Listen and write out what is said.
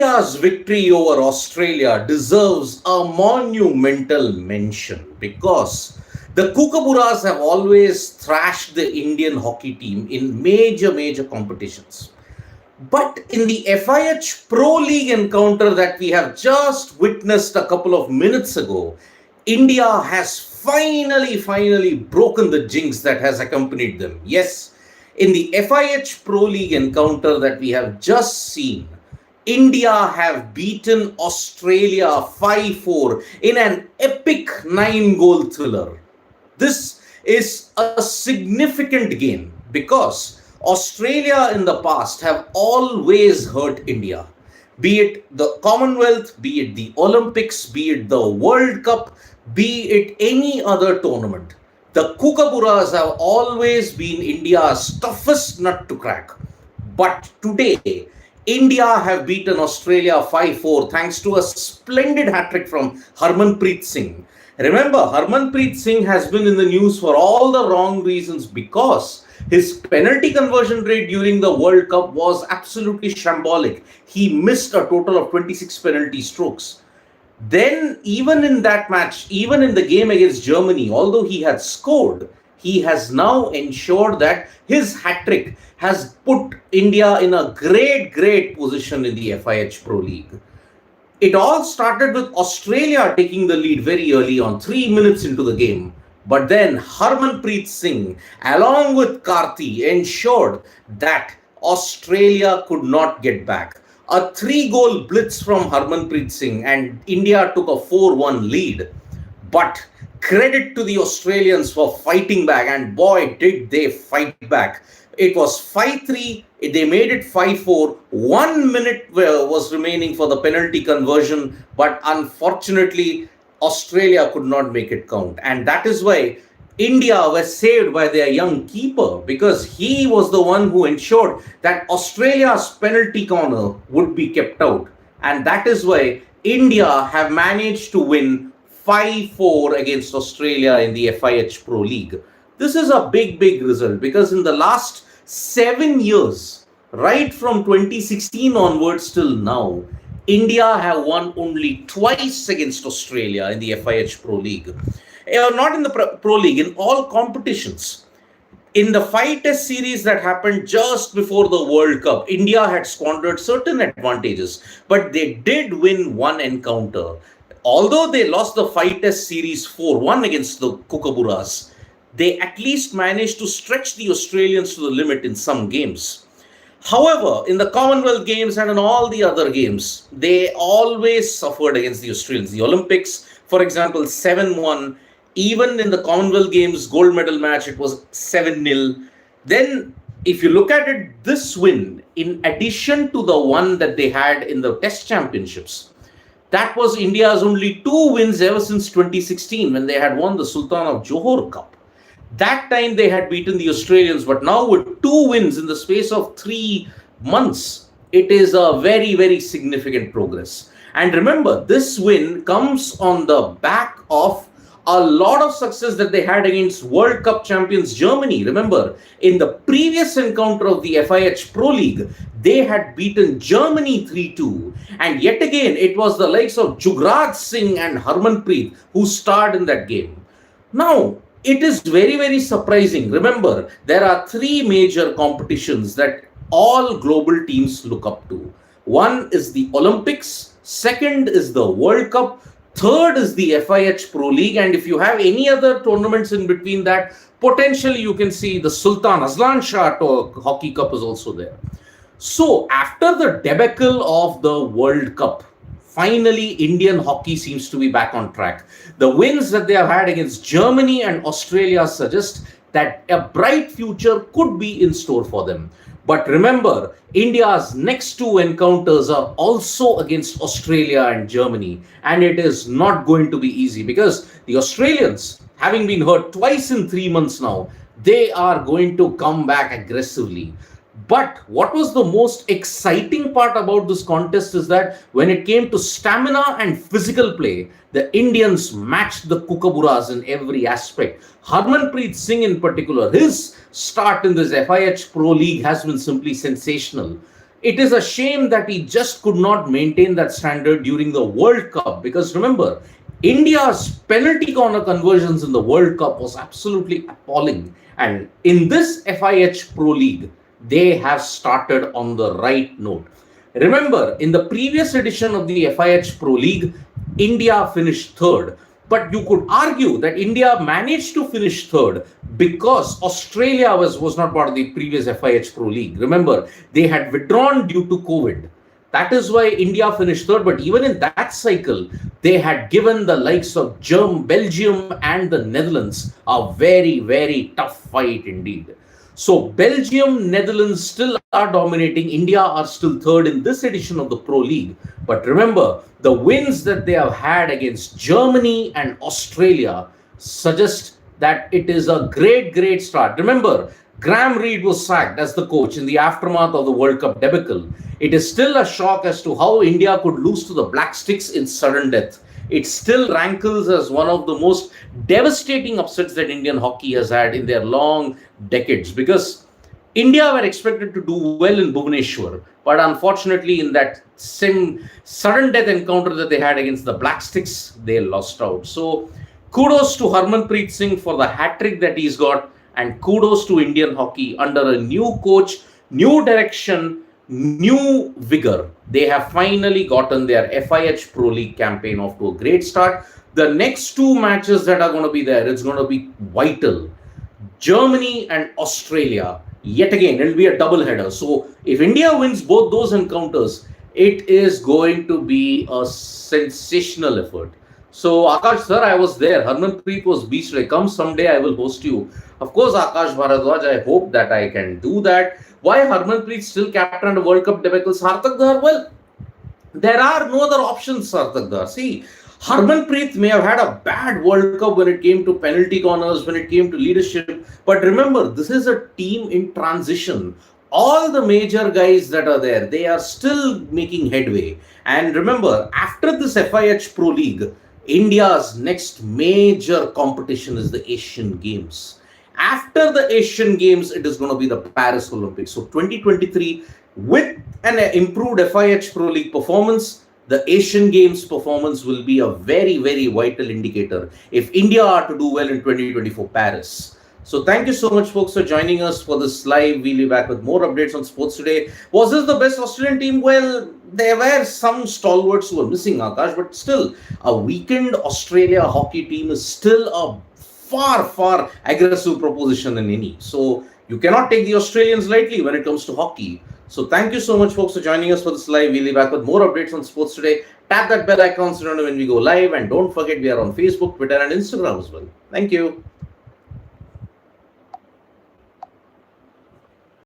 India's victory over Australia deserves a monumental mention because the Kookaburras have always thrashed the Indian hockey team in major competitions. But in the FIH Pro League encounter that we have just witnessed a couple of minutes ago, India has finally broken the jinx that has accompanied them. Yes, in the FIH Pro League encounter that we have just seen, India have beaten Australia 5-4 in an epic 9-goal thriller. This is a significant gain because Australia in the past have always hurt India. Be it the Commonwealth, be it the Olympics, be it the World Cup, be it any other tournament. The Kookaburras have always been India's toughest nut to crack. But today, India have beaten Australia 5-4 thanks to a splendid hat-trick from Harmanpreet Singh. Remember, Harmanpreet Singh has been in the news for all the wrong reasons because his penalty conversion rate during the World Cup was absolutely shambolic. He missed a total of 26 penalty strokes. Then, even in that match, even in the game against Germany, although he had scored, he has now ensured that his hat-trick has put India in a great position in the FIH Pro League. It all started with Australia taking the lead very early on, 3 minutes into the game. But then Harmanpreet Singh, along with Karthi, ensured that Australia could not get back. A 3-goal blitz from Harmanpreet Singh and India took a 4-1 lead. But credit to the Australians for fighting back, and boy did they fight back. It was 5-3, they made it 5-4. 1 minute was remaining for the penalty conversion, but unfortunately, Australia could not make it count. And that is why India was saved by their young keeper, because he was the one who ensured that Australia's penalty corner would be kept out. And that is why India have managed to win 5-4 against Australia in the FIH Pro League. This is a big result because in the last 7 years, right from 2016 onwards till now, India have won only twice against Australia in the FIH Pro League. Not in the Pro League, in all competitions. In the 5-test series that happened just before the World Cup, India had squandered certain advantages, but they did win one encounter. Although they lost the 5-test series 4-1 against the Kookaburras, they at least managed to stretch the Australians to the limit in some games. However, in the Commonwealth Games and in all the other games, they always suffered against the Australians. The Olympics, for example, 7-1. Even in the Commonwealth Games gold medal match, it was 7-0. Then, if you look at it, this win, in addition to the one that they had in the Test Championships, that was India's only 2 wins ever since 2016 when they had won the Sultan of Johor Cup. That time they had beaten the Australians, but now with 2 wins in the space of 3 months, it is a very significant progress. And remember, this win comes on the back of a lot of success that they had against World Cup champions Germany. Remember, in the previous encounter of the FIH Pro League, they had beaten Germany 3-2. And yet again, it was the likes of Jugraj Singh and Harmanpreet who starred in that game. Now, it is very surprising. Remember, there are 3 major competitions that all global teams look up to. One is the Olympics, second is the World Cup, third is the FIH Pro League, and if you have any other tournaments in between that, potentially you can see the Sultan Azlan Shah Hockey Cup is also there. So, after the debacle of the World Cup, finally, Indian hockey seems to be back on track. The wins that they have had against Germany and Australia suggest that a bright future could be in store for them. But remember, India's next 2 encounters are also against Australia and Germany. And it is not going to be easy because the Australians, having been hurt twice in 3 months now, they are going to come back aggressively. But what was the most exciting part about this contest is that when it came to stamina and physical play, the Indians matched the Kookaburras in every aspect. Harmanpreet Singh in particular, his start in this FIH Pro League has been simply sensational. It is a shame that he just could not maintain that standard during the World Cup, because remember, India's penalty corner conversions in the World Cup was absolutely appalling. And in this FIH Pro League, they have started on the right note. Remember, in the previous edition of the FIH Pro League, India finished third. But you could argue that India managed to finish third because Australia was not part of the previous FIH Pro League. Remember, they had withdrawn due to COVID. That is why India finished third. But even in that cycle, they had given the likes of Belgium and the Netherlands a very, very tough fight indeed. So Belgium, Netherlands still are dominating. India are still third in this edition of the Pro League. But remember, the wins that they have had against Germany and Australia suggest that it is a great, great start. Remember, Graham Reid was sacked as the coach in the aftermath of the World Cup debacle. It is still a shock as to how India could lose to the Black Sticks in sudden death. It still rankles as one of the most devastating upsets that Indian hockey has had in their long decades, because India were expected to do well in Bhubaneswar, but unfortunately, in that same sudden death encounter that they had against the Black Sticks, they lost out. So, kudos to Harmanpreet Singh for the hat trick that he's got, and kudos to Indian hockey under a new coach, new direction, new vigor. They have finally gotten their FIH Pro League campaign off to a great start. The next two matches that are going to be there, it's going to be vital. Germany and Australia. Yet again, it'll be a double header. So if India wins both those encounters, it is going to be a sensational effort. So Akash sir, I was there. Harmanpreet was beastly. Come someday, I will host you. Of course, Akash Bharadwaj, I hope that I can do that. Why Harmanpreet still captain under World Cup debacle? Sarthak Dhar? Well, there are no other options, Sarthak Dhar. See, Harmanpreet may have had a bad World Cup when it came to penalty corners, when it came to leadership. But remember, this is a team in transition. All the major guys that are there, they are still making headway. And remember, after this FIH Pro League, India's next major competition is the Asian Games. After the Asian Games, it is going to be the Paris Olympics. So 2023, with an improved FIH Pro League performance, the Asian Games performance will be a very, very vital indicator if India are to do well in 2024 Paris. So thank you so much, folks, for joining us for this live. We'll be back with more updates on sports today. Was this the best Australian team? Well, there were some stalwarts who were missing, Akash, but still, a weakened Australia hockey team is still a far, far aggressive proposition than any. So you cannot take the Australians lightly when it comes to hockey. So thank you so much, folks, for joining us for this live. We'll be back with more updates on sports today. Tap that bell icon so you know when we go live. And don't forget, we are on Facebook, Twitter, and Instagram as well. Thank you.